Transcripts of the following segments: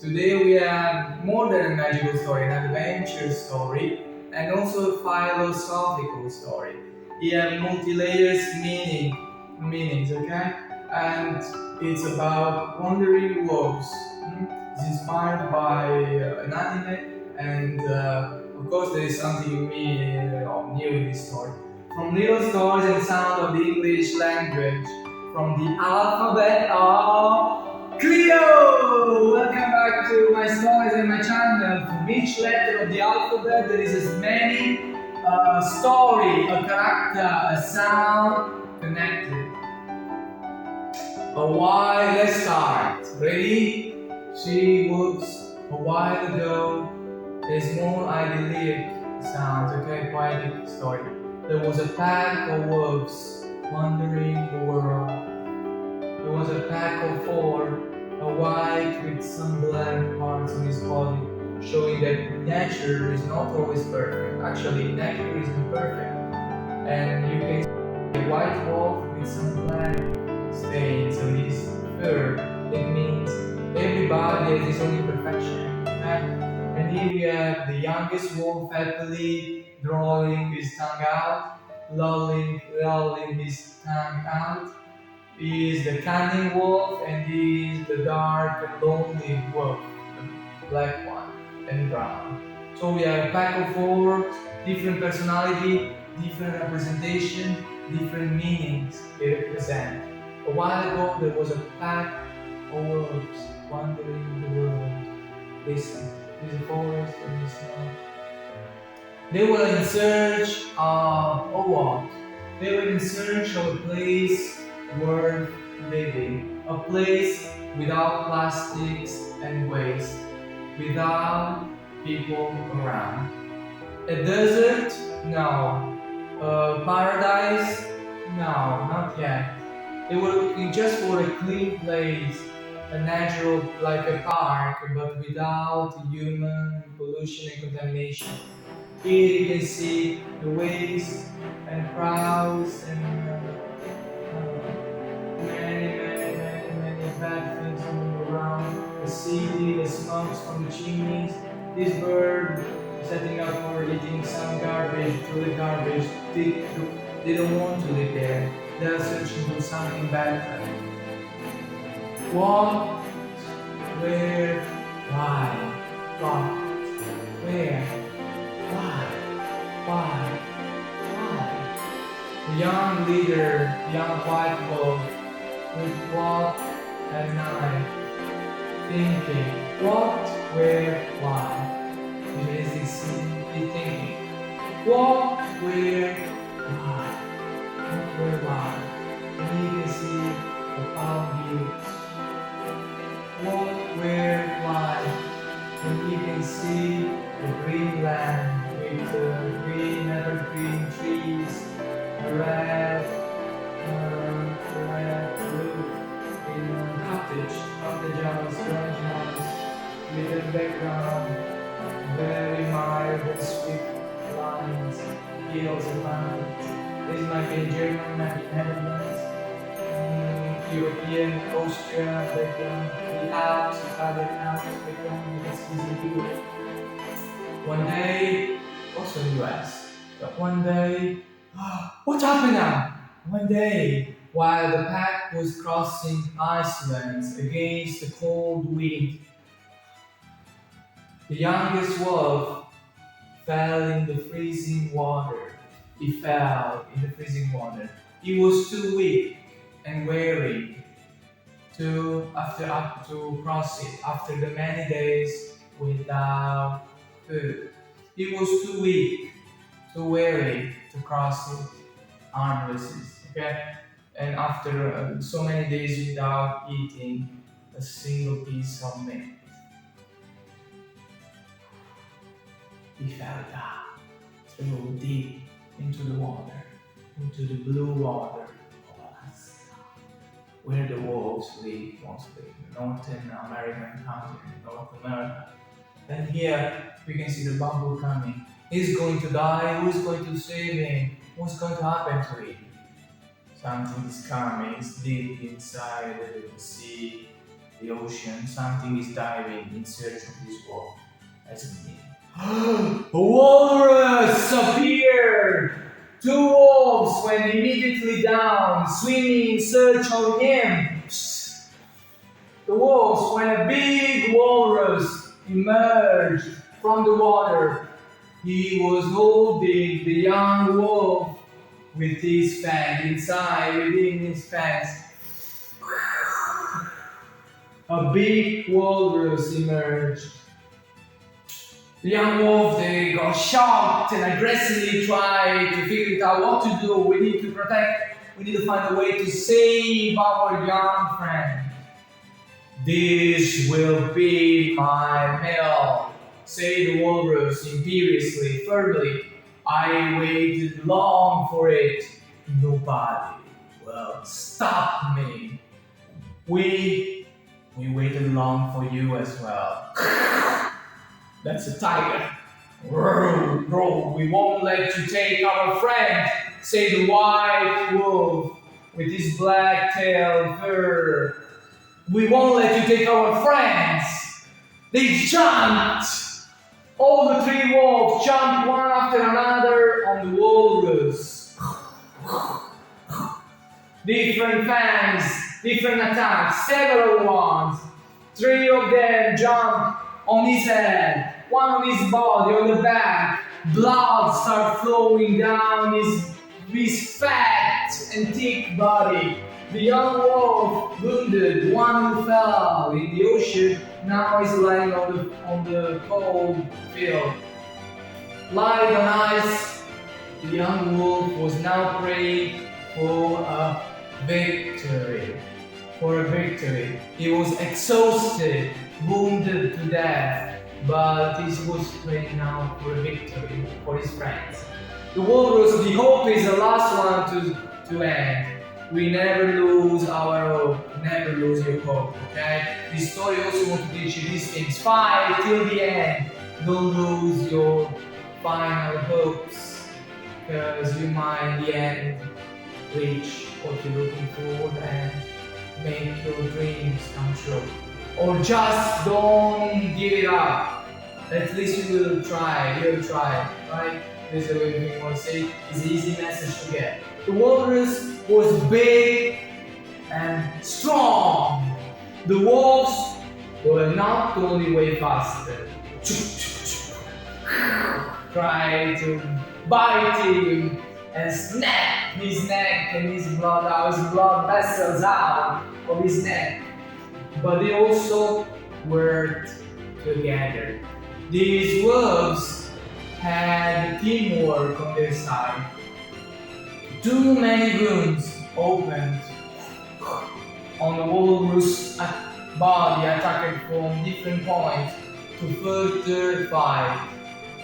Today we have more than a magical story, an adventure story, and also a philosophical story. We have multi-layers meanings, okay? And it's about wandering wolves. It's inspired by an anime, and of course there is something new in this story. From little stories and sound of the English language, from the Alphabet of Clio! Welcome back to my stories and my channel. From each letter of the alphabet there is as many story, a character, a sound connected. But why? Let's start. Ready? She was a while ago. There's more idyllic sounds, okay? Poetic story. There was a pack of wolves wandering the world. There was a pack of four, a white with some black parts in his body, showing that nature is not always perfect. Actually, nature is imperfect. And you can see a white wolf with some black stains on his fur. It means everybody has his own imperfection. Okay? And here we have the youngest wolf happily drawing his tongue out, lolling his tongue out. He is the cunning wolf, and he is the dark and lonely wolf, the black one and brown. So we have a pack of four, different personality, different representation, different meanings they represent. A while ago there was a pack of wolves wandering the world. Listen, there's a forest and the snow. They were in search of what? They were in search of a place worth living. A place without plastics and waste. Without people around. A desert? No. A paradise? No, not yet. They were looking just for a clean place, a natural, like a park, but without human pollution and contamination. Here you can see the waste and crowds and many bad things moving around. The city, the smokes from the chimneys. This bird setting up for eating some garbage, through the garbage. They don't want to live there. They are searching for something better. What? Where? Why? What? Where? Why? The young leader, young white wolf, would walk at night, thinking, what, where, why? He's thinking, what, where, why? What, where, why? And you can see the palm views. What, where, why? And you can see the green land with the green, evergreen trees, the red roof in cottage house, ranch house, with the background, very mild and sweet lines, hills and mountains. This might be German, might be Netherlands, European, Austria, background, the Alps, Italian Alps, background, it's easy to do it. One day, also US, but one day, what happened now? One day, while the pack was crossing icelands against the cold wind, the youngest wolf fell in the freezing water. He fell in the freezing water. He was too weak and weary to cross it after the many days without food. He was too weak, too weary to cross it armless, okay? And after so many days without eating a single piece of meat, he fell down through deep into the water, into the blue water of Alaska, where the wolves live mostly, North American continent, North America. And here we can see the bamboo coming. He's going to die. Who's going to save him? What's going to happen to him? Something is coming. It's deep inside the sea. the ocean, something is diving in search of this wolf. As a mean. A walrus appeared! 2 wolves went immediately down, swimming in search of him. The wolves, when a big walrus emerged from the water, he was holding the young wolf with his fangs inside, within his fangs. A big walrus emerged. The young wolf, they got shocked and aggressively tried to figure it out what to do. We need to protect, we need to find a way to save our young friend. This will be my meal, said the walrus imperiously, firmly. I waited long for it. Nobody will stop me. We waited long for you as well. That's a tiger. Bro, we won't let you take our friend, said the white wolf with his black tail fur. We won't let you take our friends. They jumped. All the 3 wolves jumped one after another on the walrus. Different fangs, different attacks, several ones. 3 of them jumped on his head, one on his body, on the back. Blood started flowing down his fat and thick body. The young wolf, wounded, one who fell in the ocean, now is lying on the cold field. Lying on ice, the young wolf was now praying for a victory. He was exhausted, wounded to death, but he was praying now for a victory for his friends. The walrus, the hope is the last one to end. We never lose our hope, never lose your hope, okay? This story also wants to teach you these things. Fight till the end. Don't lose your final hopes, because you might in the end reach what you're looking for and make your dreams come true. Or just don't give it up. At least you will try, right? This is the way we want to say it. It's an easy message to get. The walrus was big and strong. The wolves were not only way faster. Tried to bite him and snap his neck and his blood vessels out of his neck. But they also worked together. These wolves had teamwork on their side. Too many wounds opened on the walrus body, attacked from different points to further fight.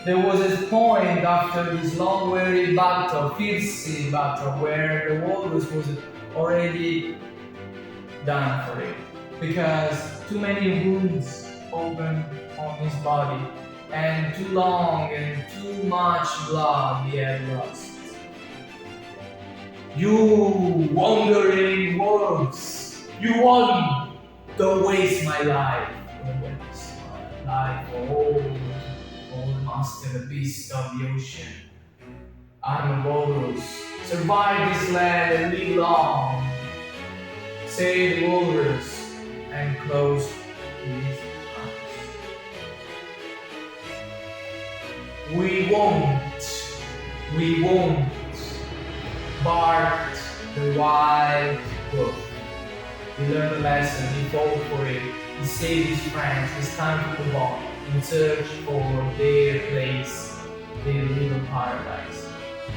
There was a point after this long weary battle, fierce battle, where the walrus was already done for it, because too many wounds opened on his body, and too long and too much blood he had lost. You wandering wolves, you won! Don't waste my life. Don't waste my life. Oh, master, the beast of the ocean. I'm a walrus. Survive this land and live long, said the walrus, and closed his eyes. We won't, barked the wild wolf. He learned a lesson, he fought for it, he saved his friends. It's time to move on in search for their place, their little paradise.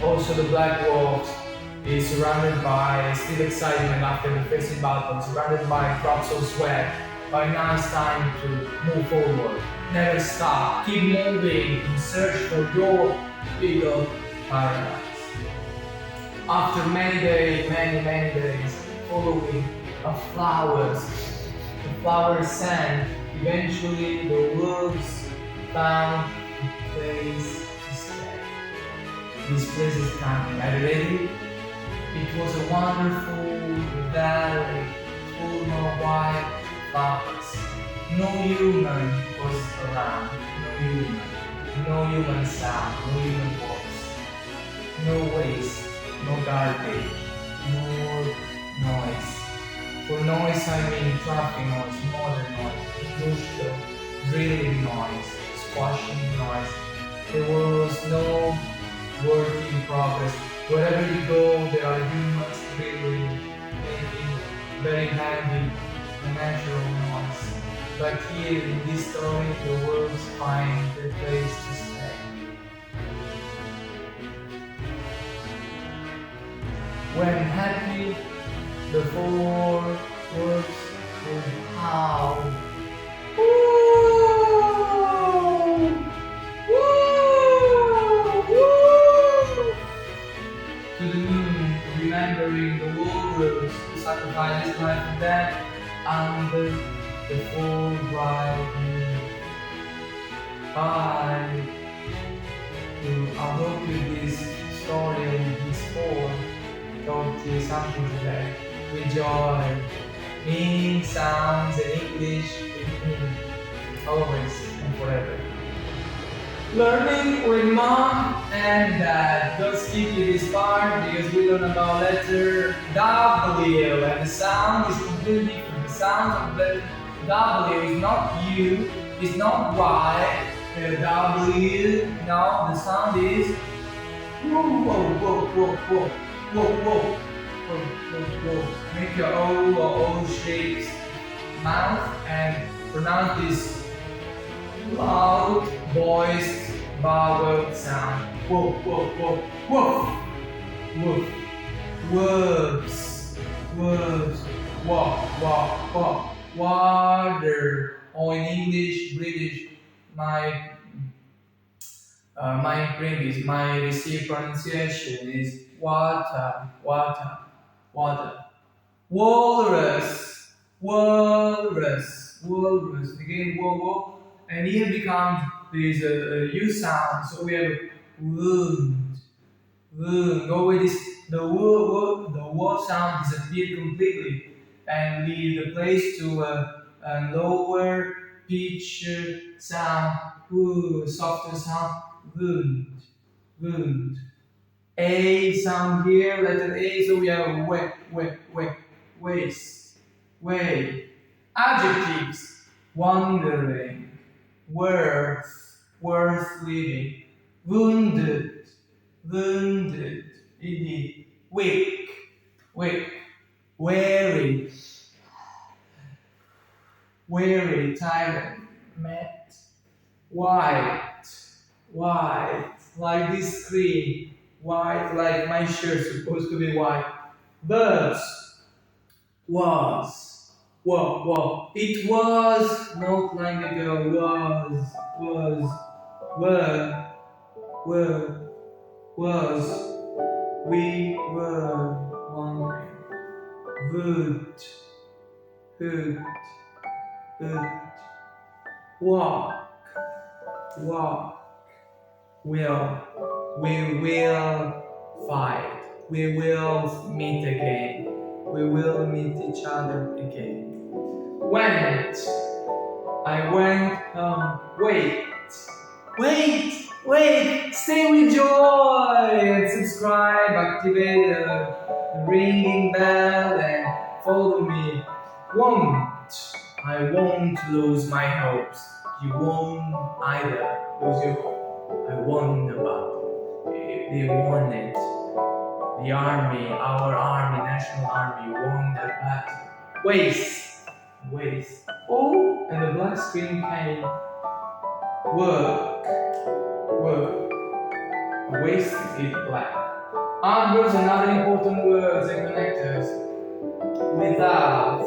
Also, the black wolf is surrounded by still excitement after the facing battle, surrounded by drops of sweat. By now it's time to move forward. Never stop, keep moving in search for your little paradise. After many days following of flowers, the flowers sang. Eventually the wolves found a place to stay. This place is coming. Are you ready? It was a wonderful valley full of white purpose. No human was around, no human sound, no human voice, no waste, no garbage, no noise. For noise I mean traffic noise, modern noise, industrial, drilling noise, squashing noise. There was no work in progress. Wherever you go, there are humans drilling, making very handy and natural noise. But here in this story, the words find their place to stay. When happy, the four words would howl. To the moon, remembering the warriors who sacrificed his life and death under the full bright moon. Bye. I hope you this story and this poem taught you something today. With joy, meaning, sounds, and English with me, always and forever. Learning with mom and dad. Don't skip this part because we learn about letter W and the sound is completely different. The sound of letter W is not U, it's not Y, W. No, the sound is whoa, whoa, whoa, whoa, whoa, whoa, whoa, whoa, whoa, whoa. Make your O shaped mouth and pronounce this loud, voiced, vowel sound. Whoa, whoa, whoa, whoa, whoa. Verbs, verbs. Walk, walk, walk. Water. Or in English, British, my British, my received pronunciation is water, water, water. Walrus, walrus, walrus. Again, whoa, whoa. And here becomes this U sound, so we have wound, wound. Always the w sound disappeared completely and leave the place to a lower pitch sound, softer sound, wound, wound. A sound here, letter A, so we have waste, way. Adjectives, wondering, worth, worth living, wounded, wounded, indeed, weak, weak, weary, weary, tired, mad, white, white, like this screen, white, like my shirt supposed to be white. Verbs, was, it was not long ago, was, we were wondering, would, walk, will, we will fight, we will meet again, we will meet each other again. Went, I went home. Wait, stay with joy and subscribe, activate the ringing bell and follow me. I won't lose my hopes. You won't either lose your hope. I won the battle. They won it. The army, our army, national army, won the battle. Waste. Oh, and the black screen came. Work. Wasted is black. Adverbs and other important words and connectors. Without.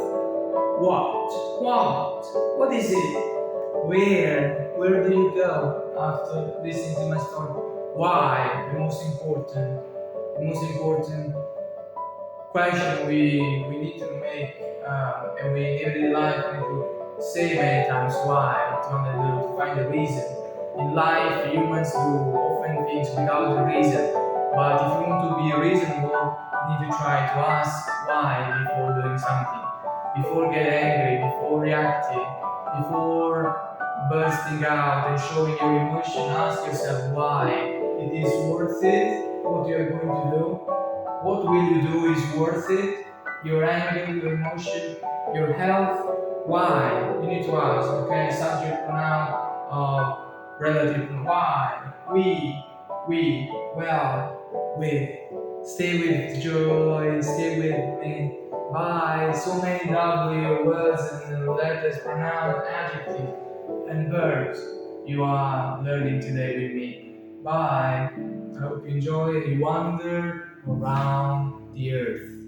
What is it? Where do you go after listening to my story? Why? The most important question we need to make, and we in everyday life need to say many times why, to find the reason. In life, humans do often things without a reason, but if you want to be reasonable, you need to try to ask why before doing something. before getting angry, before reacting, before bursting out and showing your emotion, ask yourself why. It is worth it, what you are going to do. What will you do is worth it. Your anger, your emotion, your health. Why? You need to ask, okay? Subject pronoun, relative pronoun. Why? We, well, with. Stay with joy, stay with me. By so many W words and letters, pronouns, adjectives, and verbs you are learning today with me. Bye. I hope you enjoy and you wander around the earth.